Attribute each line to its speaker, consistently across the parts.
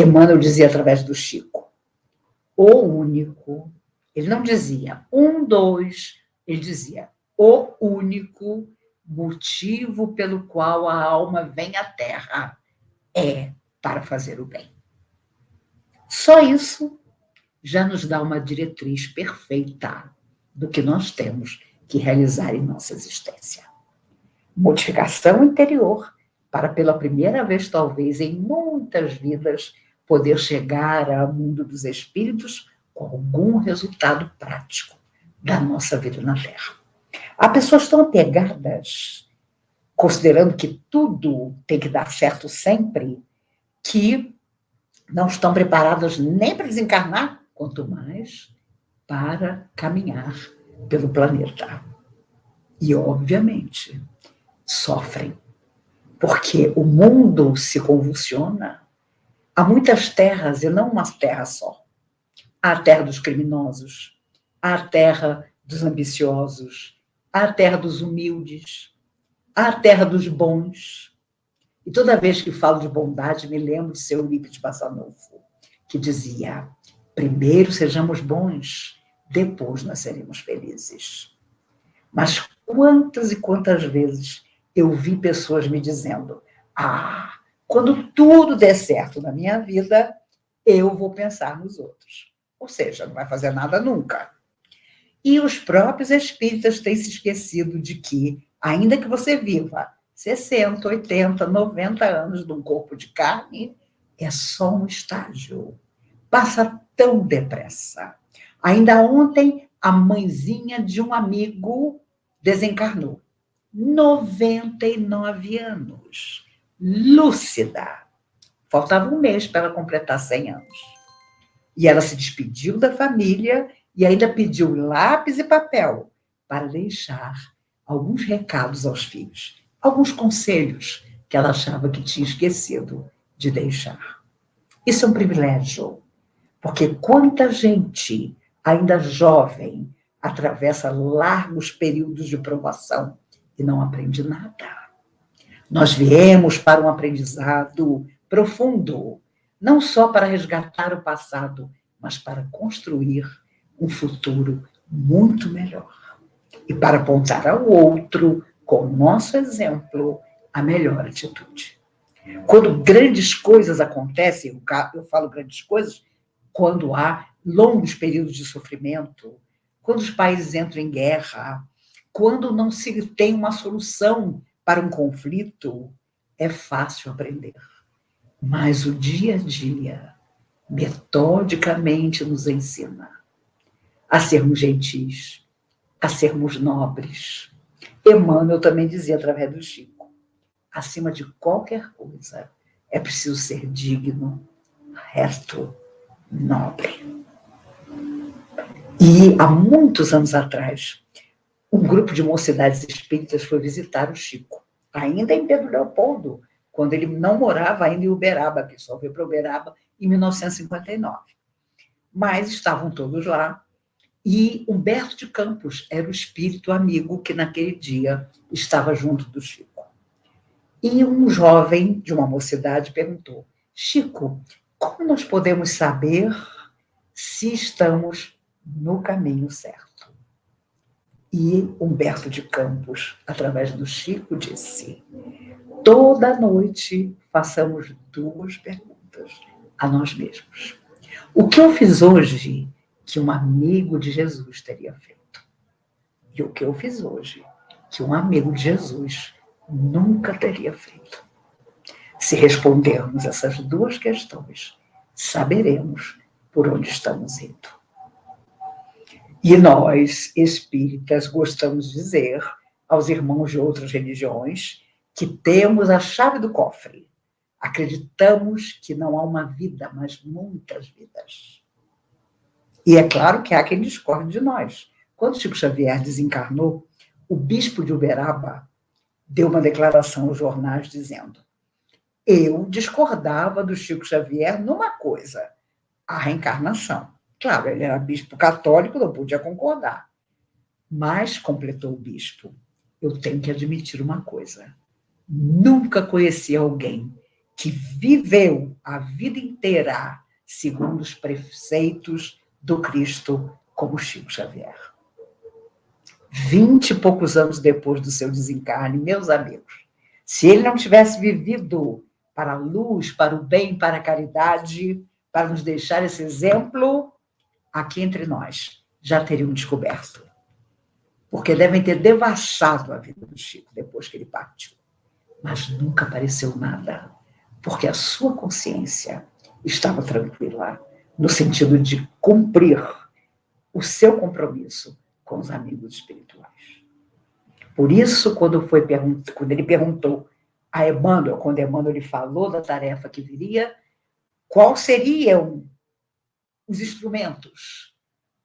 Speaker 1: Emmanuel dizia através do Chico, o único, ele não dizia um, dois, ele dizia o único motivo pelo qual a alma vem à Terra é para fazer o bem. Só isso já nos dá uma diretriz perfeita do que nós temos que realizar em nossa existência. Modificação interior, para pela primeira vez, talvez, em muitas vidas, poder chegar ao mundo dos espíritos com algum resultado prático da nossa vida na Terra. Há pessoas tão apegadas, considerando que tudo tem que dar certo sempre, que não estão preparadas nem para desencarnar, quanto mais para caminhar pelo planeta. E, obviamente, sofrem, porque o mundo se convulsiona. Há muitas terras, e não uma terra só. Há a terra dos criminosos, há a terra dos ambiciosos, há a terra dos humildes, há a terra dos bons. E toda vez que falo de bondade, me lembro de seu Eurípides Barçanufo, que dizia, primeiro sejamos bons, depois nós seremos felizes. Mas quantas e quantas vezes eu vi pessoas me dizendo, quando tudo der certo na minha vida, eu vou pensar nos outros. Ou seja, não vai fazer nada nunca. E os próprios espíritas têm se esquecido de que, ainda que você viva 60, 80, 90 anos num corpo de carne, é só um estágio. Passa tão depressa. Ainda ontem, a mãezinha de um amigo desencarnou. 99 anos. Lúcida. Faltava um mês para ela completar 100 anos. E ela se despediu da família e ainda pediu lápis e papel para deixar alguns recados aos filhos, alguns conselhos que ela achava que tinha esquecido de deixar. Isso é um privilégio, porque quanta gente, ainda jovem, atravessa largos períodos de provação e não aprende nada. Nós viemos para um aprendizado profundo, não só para resgatar o passado, mas para construir um futuro muito melhor. E para apontar ao outro, com o nosso exemplo, a melhor atitude. Quando grandes coisas acontecem, eu falo grandes coisas, quando há longos períodos de sofrimento, quando os países entram em guerra, quando não se tem uma solução para um conflito, é fácil aprender. Mas o dia a dia, metodicamente, nos ensina a sermos gentis, a sermos nobres. Emmanuel também dizia, através do Chico, acima de qualquer coisa, é preciso ser digno, reto, nobre. E há muitos anos atrás, um grupo de mocidades espíritas foi visitar o Chico, ainda em Pedro Leopoldo, quando ele não morava ainda em Uberaba, que só veio para Uberaba em 1959. Mas estavam todos lá, e Humberto de Campos era o espírito amigo que naquele dia estava junto do Chico. E um jovem de uma mocidade perguntou, Chico, como nós podemos saber se estamos no caminho certo? E Humberto de Campos, através do Chico, disse, toda noite façamos 2 perguntas a nós mesmos. O que eu fiz hoje que um amigo de Jesus teria feito? E o que eu fiz hoje que um amigo de Jesus nunca teria feito? Se respondermos essas 2 questões, saberemos por onde estamos indo. E nós, espíritas, gostamos de dizer aos irmãos de outras religiões que temos a chave do cofre. Acreditamos que não há uma vida, mas muitas vidas. E é claro que há quem discorde de nós. Quando Chico Xavier desencarnou, o bispo de Uberaba deu uma declaração aos jornais dizendo, eu discordava do Chico Xavier numa coisa, a reencarnação. Claro, ele era bispo católico, não podia concordar. Mas, completou o bispo, eu tenho que admitir uma coisa. Nunca conheci alguém que viveu a vida inteira segundo os preceitos do Cristo, como Chico Xavier. 20 e poucos anos depois do seu desencarne, meus amigos, se ele não tivesse vivido para a luz, para o bem, para a caridade, para nos deixar esse exemplo, aqui entre nós já teriam descoberto. Porque devem ter devassado a vida do Chico depois que ele partiu. Mas nunca apareceu nada, porque a sua consciência estava tranquila, no sentido de cumprir o seu compromisso com os amigos espirituais. Por isso, quando ele perguntou a Emmanuel, quando Emmanuel lhe falou da tarefa que viria, quais seriam os instrumentos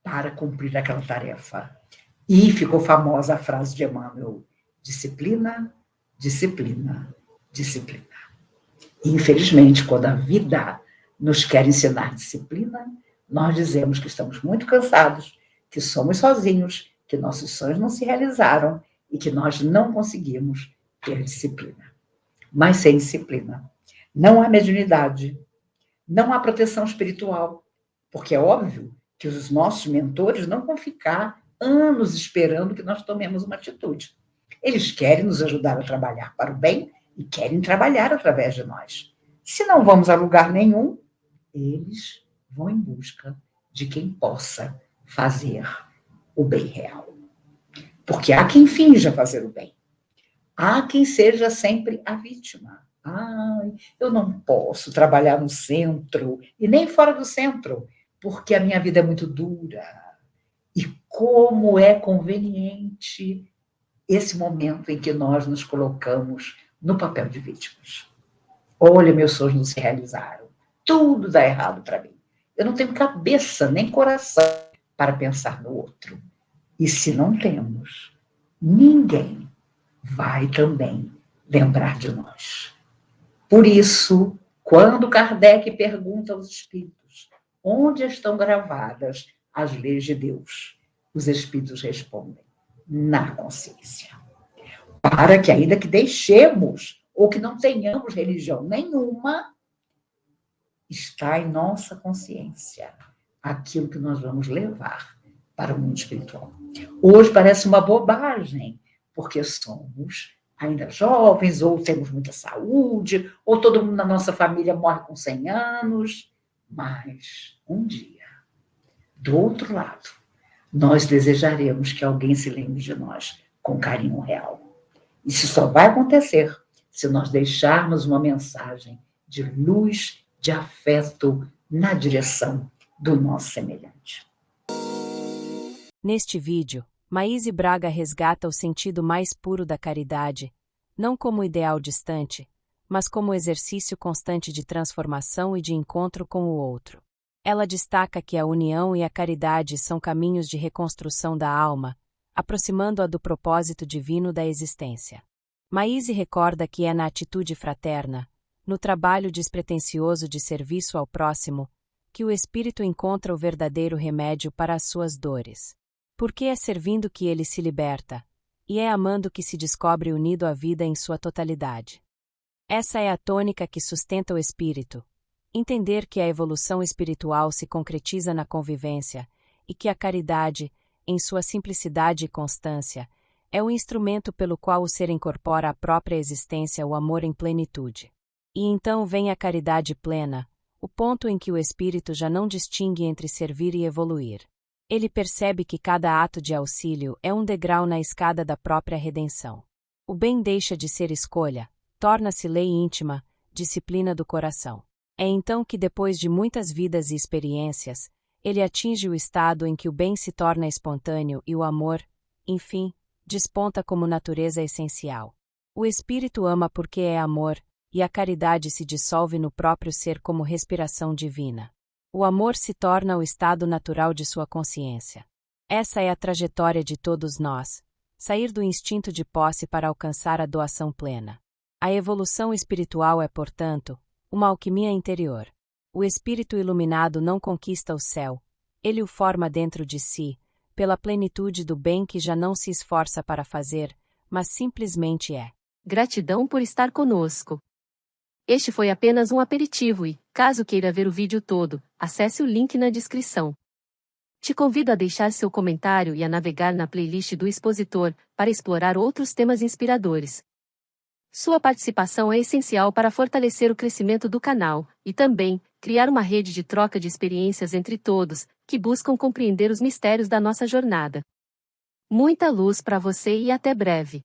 Speaker 1: para cumprir aquela tarefa? E ficou famosa a frase de Emmanuel: disciplina, disciplina, disciplina. E, infelizmente, quando a vida nos quer ensinar disciplina, nós dizemos que estamos muito cansados, que somos sozinhos, que nossos sonhos não se realizaram e que nós não conseguimos ter disciplina. Mas sem disciplina não há mediunidade, não há proteção espiritual, porque é óbvio que os nossos mentores não vão ficar anos esperando que nós tomemos uma atitude. Eles querem nos ajudar a trabalhar para o bem e querem trabalhar através de nós. Se não vamos a lugar nenhum, eles vão em busca de quem possa fazer o bem real. Porque há quem finja fazer o bem. Há quem seja sempre a vítima. Ai, eu não posso trabalhar no centro e nem fora do centro, porque a minha vida é muito dura. E como é conveniente esse momento em que nós nos colocamos no papel de vítimas. Olha, meus sonhos não se realizaram. Tudo dá errado para mim. Eu não tenho cabeça nem coração para pensar no outro. E se não temos, ninguém vai também lembrar de nós. Por isso, quando Kardec pergunta aos espíritos onde estão gravadas as leis de Deus, os espíritos respondem: na consciência. Para que ainda que deixemos ou que não tenhamos religião nenhuma, está em nossa consciência aquilo que nós vamos levar para o mundo espiritual. Hoje parece uma bobagem, porque somos ainda jovens, ou temos muita saúde, ou todo mundo na nossa família morre com 100 anos, mas um dia, do outro lado, nós desejaremos que alguém se lembre de nós com carinho real. Isso só vai acontecer se nós deixarmos uma mensagem de luz, de afeto na direção do nosso semelhante.
Speaker 2: Neste vídeo, Maíse Braga resgata o sentido mais puro da caridade, não como ideal distante, mas como exercício constante de transformação e de encontro com o outro. Ela destaca que a união e a caridade são caminhos de reconstrução da alma, aproximando-a do propósito divino da existência. Maíse recorda que é na atitude fraterna, no trabalho despretensioso de serviço ao próximo, que o espírito encontra o verdadeiro remédio para as suas dores. Porque é servindo que ele se liberta, e é amando que se descobre unido à vida em sua totalidade. Essa é a tônica que sustenta o espírito. Entender que a evolução espiritual se concretiza na convivência e que a caridade, em sua simplicidade e constância, é o instrumento pelo qual o ser incorpora à própria existência o amor em plenitude. E então vem a caridade plena, o ponto em que o espírito já não distingue entre servir e evoluir. Ele percebe que cada ato de auxílio é um degrau na escada da própria redenção. O bem deixa de ser escolha, torna-se lei íntima, disciplina do coração. É então que, depois de muitas vidas e experiências, ele atinge o estado em que o bem se torna espontâneo e o amor, enfim, desponta como natureza essencial. O espírito ama porque é amor, e a caridade se dissolve no próprio ser como respiração divina. O amor se torna o estado natural de sua consciência. Essa é a trajetória de todos nós, sair do instinto de posse para alcançar a doação plena. A evolução espiritual é, portanto, uma alquimia interior. O espírito iluminado não conquista o céu, ele o forma dentro de si, pela plenitude do bem que já não se esforça para fazer, mas simplesmente é.
Speaker 3: Gratidão por estar conosco.
Speaker 2: Este foi apenas um aperitivo e, caso queira ver o vídeo todo, acesse o link na descrição. Te convido a deixar seu comentário e a navegar na playlist do expositor para explorar outros temas inspiradores. Sua participação é essencial para fortalecer o crescimento do canal e também criar uma rede de troca de experiências entre todos que buscam compreender os mistérios da nossa jornada. Muita luz para você e até breve.